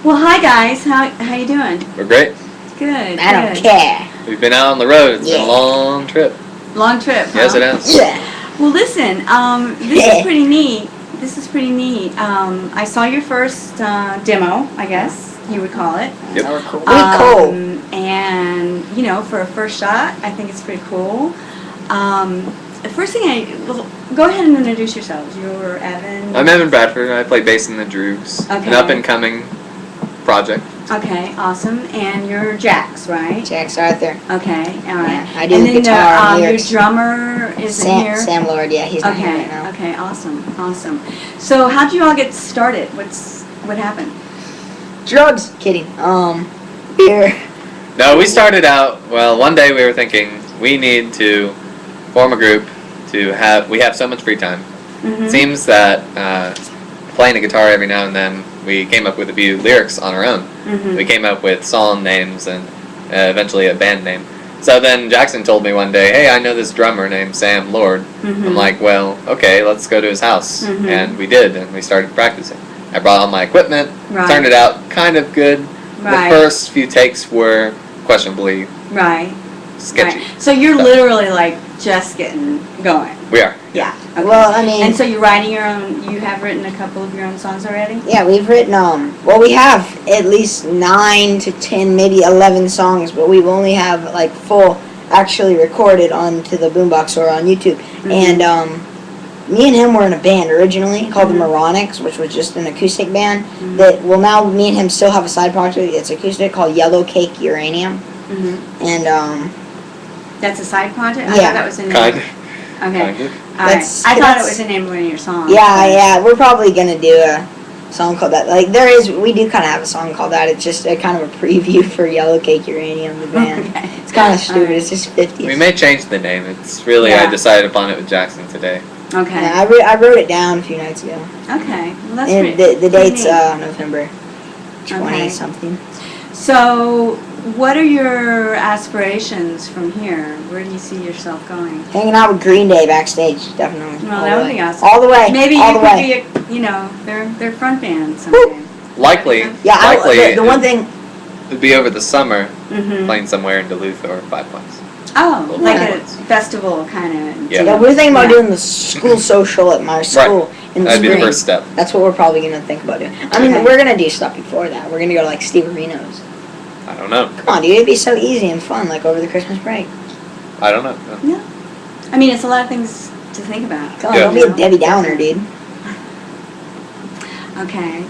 Well, hi guys. How you doing? We're great. Good. I don't care. We've been out on the road. It's been a long trip. Long trip. Huh? Yes, it has. Yeah. Well, listen. This is pretty neat. I saw your first demo, I guess you would call it. Yep. We're cool. We're cool. And for a first shot, I think it's pretty cool. The first thing go ahead and introduce yourselves. You're Evan. I'm Evan Bradford. I play bass in the Droogs. Okay. An up-and-coming project. Okay, awesome. And you're Jax, right? Jax Arthur. Okay, all right. Yeah, I do and the then guitar and your lyrics. drummer is in here? Sam Lord, yeah, he's not here right now. Okay, awesome. So how'd you all get started? What happened? Drugs. Kidding. Beer. No, we started out, one day we were thinking we need to form a group we have so much free time. Mm-hmm. It seems that playing a guitar every now and then, we came up with a few lyrics on our own. Mm-hmm. We came up with song names and eventually a band name. So then Jackson told me one day, hey, I know this drummer named Sam Lord. Mm-hmm. I'm like, well, okay, let's go to his house. Mm-hmm. And we did, and we started practicing. I brought all my equipment, Right. turned it out kind of good. Right. The first few takes were questionably Right. sketchy. Right. So you're literally like just getting going. We are. Yeah. Okay. Well, I mean... And so you're writing your own, you have written a couple of your own songs already? Yeah, we've written, we have at least 9 to 10, maybe 11 songs, but we only have, full, actually recorded onto the boombox or on YouTube. Mm-hmm. And, me and him were in a band originally called the Moronics, which was just an acoustic band that, now me and him still have a side project. It's acoustic called Yellow Cake Uranium. Mm-hmm. And, That's a side project? I Yeah. thought that was a name. Kind of. Okay. Kind of. All right. I thought it was the name of one of your songs. Yeah, we're probably gonna do a song called that. We do kind of have a song called that. It's just a kind of a preview for Yellow Cake Uranium, the band. Okay. It's kind of stupid. Right. It's just 50s. We may change the name. It's really, Yeah. I decided upon it with Jackson today. Okay. Yeah, I wrote it down a few nights ago. Okay. Well, that's And pretty the date's neat. November 20 Okay. something. So, what are your aspirations from here? Where do you see yourself going? Hanging out with Green Day backstage, definitely. Well, All that the would way. be awesome. All the way. Maybe all you the could way. be their front band someday. Likely. Yeah, likely the one thing. It'd be over the summer, Mm-hmm. playing somewhere in Duluth or Five Points. Oh, like Yeah. a festival kind of. Yeah. Yeah, we're thinking about Yeah. doing the school social at my school in the That'd be spring. the first step. That's what we're probably gonna think about doing. I mean, Okay. we're gonna do stuff before that. We're gonna go to Steve Areno's. I don't know. Come on, dude, it'd be so easy and fun, over the Christmas break. I don't know. Yeah. I mean, it's a lot of things to think about. Come on, Yeah. don't be a Debbie Downer, dude. Okay.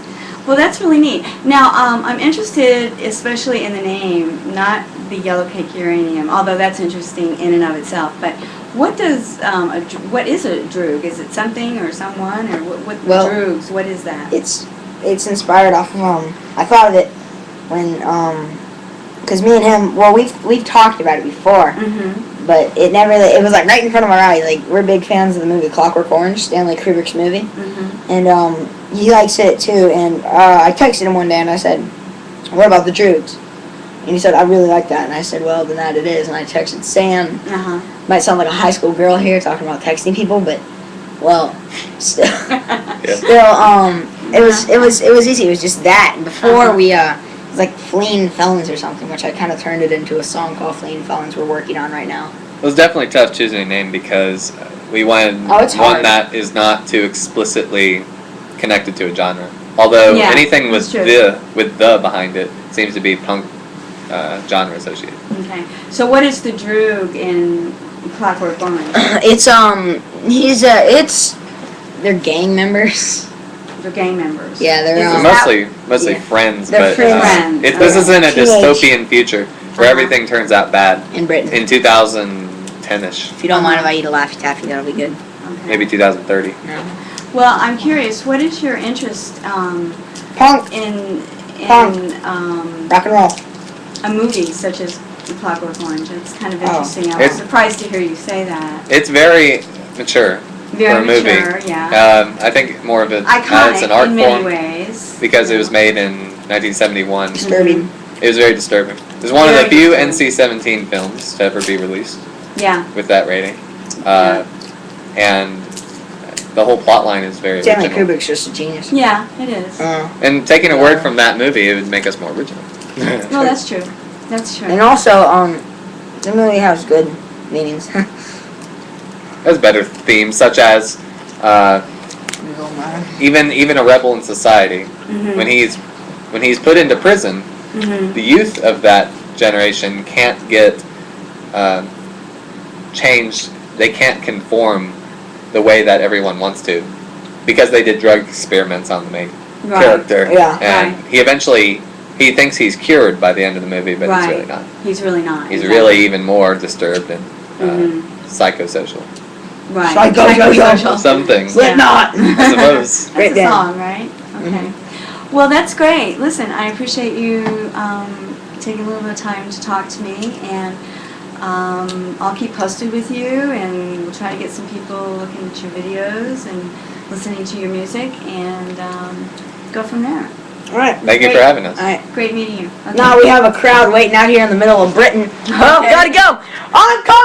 Well, that's really neat. Now, I'm interested, especially in the name, not the Yellow Cake Uranium, although that's interesting in and of itself. But what is a droog? Is it something or someone or what? Well, droogs? What is that? It's inspired off of I thought of it when because me and him, we've talked about it before, Mm-hmm. but it never it was right in front of our eyes. We're big fans of the movie Clockwork Orange, Stanley Kubrick's movie. Mm-hmm. And he likes it too. And I texted him one day and I said, "What about the Droogs?" And he said, "I really like that." And I said, "Well, then that it is." And I texted Sam. Uh-huh. Might sound like a high school girl here talking about texting people, but still, it was easy. It was just that. And before Uh-huh. we it was like Fleeing Felons or something, which I kind of turned it into a song called Fleeing Felons. We're working on right now. It was definitely tough choosing a name because we wanted It's one hard. that is not too explicitly connected to a genre. Although Yeah, anything with that's true. the behind it seems to be punk genre associated. Okay. So what is the droog in Clockwork Orange? They're gang members. They're gang members. Yeah, they're Is They're that- mostly yeah. friends, They're but friends. this isn't a Teenage. dystopian future where Uh-huh. everything turns out bad In Britain. in 2010ish, If you don't mind if I eat a Laffy Taffy, that'll be good. Okay. maybe 2030. No. Well, I'm curious. What is your interest Punk, in Punk. Rock and roll. a movie such as Clockwork Orange? It's kind of Oh. interesting. I was It's- surprised to hear you say that. It's very mature Very for a movie. mature, yeah. I think more of it Iconic as an art in many form ways. because it was made in 1971. Disturbing. It was very disturbing. It was one of Very the few disturbing. NC-17 films to ever be released Yeah. with that rating. Yeah. And the whole plot line is very Stanley original. Kubrick's just a genius. Yeah, it is. And taking a word from that movie, it would make us more original. Well, that's true. That's true. And also, the movie has good meanings. There's better themes, such as even a rebel in society. Mhm. When he's put into prison, Mhm. the youth of that generation can't get changed. They can't conform the way that everyone wants to, because they did drug experiments on the main Right. character. Yeah. And he thinks he's cured by the end of the movie, but he's really not. He's really not. He's exactly. really even more disturbed and Mhm. psychosocial. Right. Psychosocial. Some things, Slipknot. I suppose. That's Great a band. song, right? Okay. Well, that's great. Listen, I appreciate you taking a little bit of time to talk to me, and I'll keep posted with you, and we'll try to get some people looking at your videos and listening to your music, and go from there. All right. Thank you for Great. having us. All right. Great meeting you. Okay. Now we have a crowd waiting out here in the middle of Britain. Oh, Okay. gotta go. Encore!